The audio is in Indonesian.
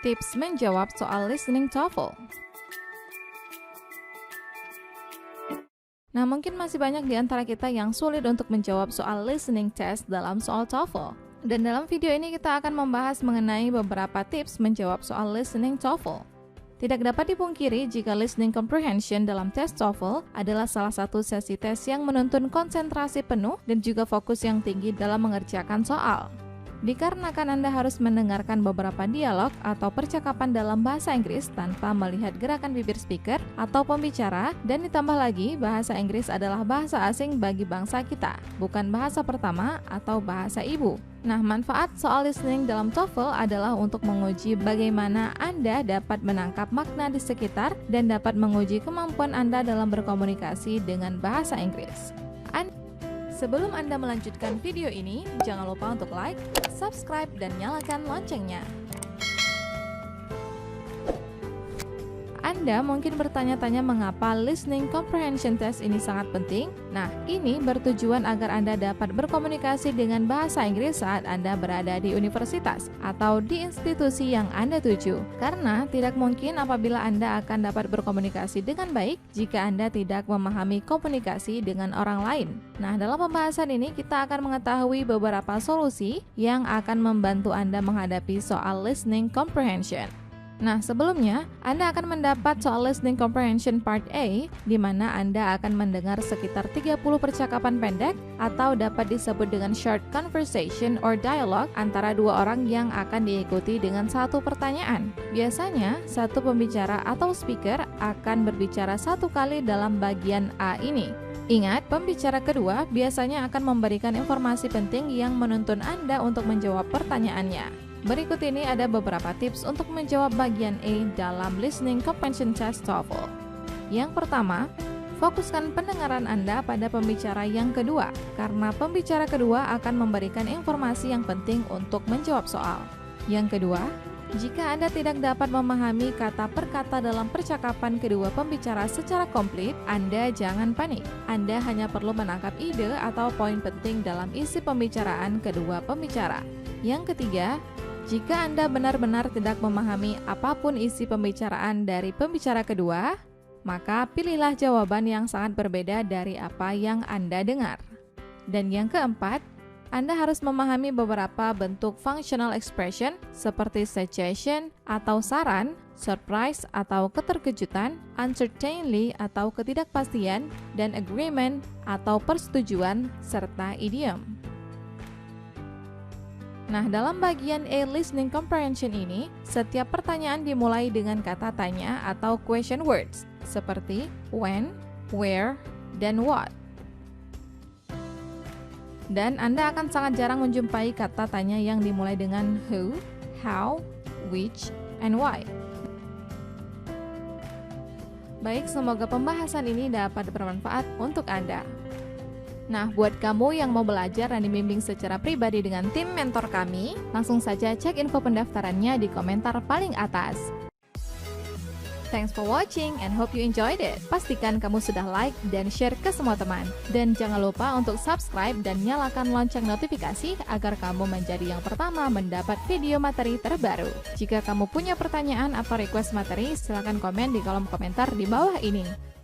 Tips menjawab soal listening TOEFL. Nah, mungkin masih banyak di antara kita yang sulit untuk menjawab soal listening test dalam soal TOEFL. Dan dalam video ini kita akan membahas mengenai beberapa tips menjawab soal listening TOEFL. Tidak dapat dipungkiri jika listening comprehension dalam tes TOEFL adalah salah satu sesi tes yang menuntun konsentrasi penuh dan juga fokus yang tinggi dalam mengerjakan soal. Dikarenakan Anda harus mendengarkan beberapa dialog atau percakapan dalam bahasa Inggris tanpa melihat gerakan bibir speaker atau pembicara, dan ditambah lagi bahasa Inggris adalah bahasa asing bagi bangsa kita, bukan bahasa pertama atau bahasa ibu. Nah, manfaat soal listening dalam TOEFL adalah untuk menguji bagaimana Anda dapat menangkap makna di sekitar dan dapat menguji kemampuan Anda dalam berkomunikasi dengan bahasa Inggris. Sebelum Anda melanjutkan video ini, jangan lupa untuk like, subscribe, dan nyalakan loncengnya. Anda mungkin bertanya-tanya mengapa listening comprehension test ini sangat penting. Nah, ini bertujuan agar Anda dapat berkomunikasi dengan bahasa Inggris saat Anda berada di universitas atau di institusi yang Anda tuju. Karena tidak mungkin apabila Anda akan dapat berkomunikasi dengan baik jika Anda tidak memahami komunikasi dengan orang lain. Nah, dalam pembahasan ini kita akan mengetahui beberapa solusi yang akan membantu Anda menghadapi soal listening comprehension. Nah, sebelumnya, Anda akan mendapat soal listening comprehension part A, di mana Anda akan mendengar sekitar 30 percakapan pendek atau dapat disebut dengan short conversation or dialogue antara dua orang yang akan diikuti dengan satu pertanyaan. Biasanya, satu pembicara atau speaker akan berbicara satu kali dalam bagian A ini. Ingat, pembicara kedua biasanya akan memberikan informasi penting yang menuntun Anda untuk menjawab pertanyaannya. Berikut ini ada beberapa tips untuk menjawab bagian A dalam listening comprehension test TOEFL. Yang pertama, fokuskan pendengaran Anda pada pembicara yang kedua, karena pembicara kedua akan memberikan informasi yang penting untuk menjawab soal. Yang kedua, jika Anda tidak dapat memahami kata per kata dalam percakapan kedua pembicara secara komplit, Anda jangan panik. Anda hanya perlu menangkap ide atau poin penting dalam isi pembicaraan kedua pembicara. Yang ketiga, jika Anda benar-benar tidak memahami apapun isi pembicaraan dari pembicara kedua, maka pilihlah jawaban yang sangat berbeda dari apa yang Anda dengar. Dan yang keempat, Anda harus memahami beberapa bentuk functional expression seperti suggestion atau saran, surprise atau keterkejutan, uncertainly atau ketidakpastian, dan agreement atau persetujuan, serta idiom. Nah, dalam bagian A listening comprehension ini, setiap pertanyaan dimulai dengan kata tanya atau question words, seperti when, where, dan what. Dan Anda akan sangat jarang menjumpai kata tanya yang dimulai dengan who, how, which, and why. Baik, semoga pembahasan ini dapat bermanfaat untuk Anda. Nah, buat kamu yang mau belajar dan dibimbing secara pribadi dengan tim mentor kami, langsung saja cek info pendaftarannya di komentar paling atas. Thanks for watching and hope you enjoyed it. Pastikan kamu sudah like dan share ke semua teman. Dan jangan lupa untuk subscribe dan nyalakan lonceng notifikasi agar kamu menjadi yang pertama mendapat video materi terbaru. Jika kamu punya pertanyaan atau request materi, silakan komen di kolom komentar di bawah ini.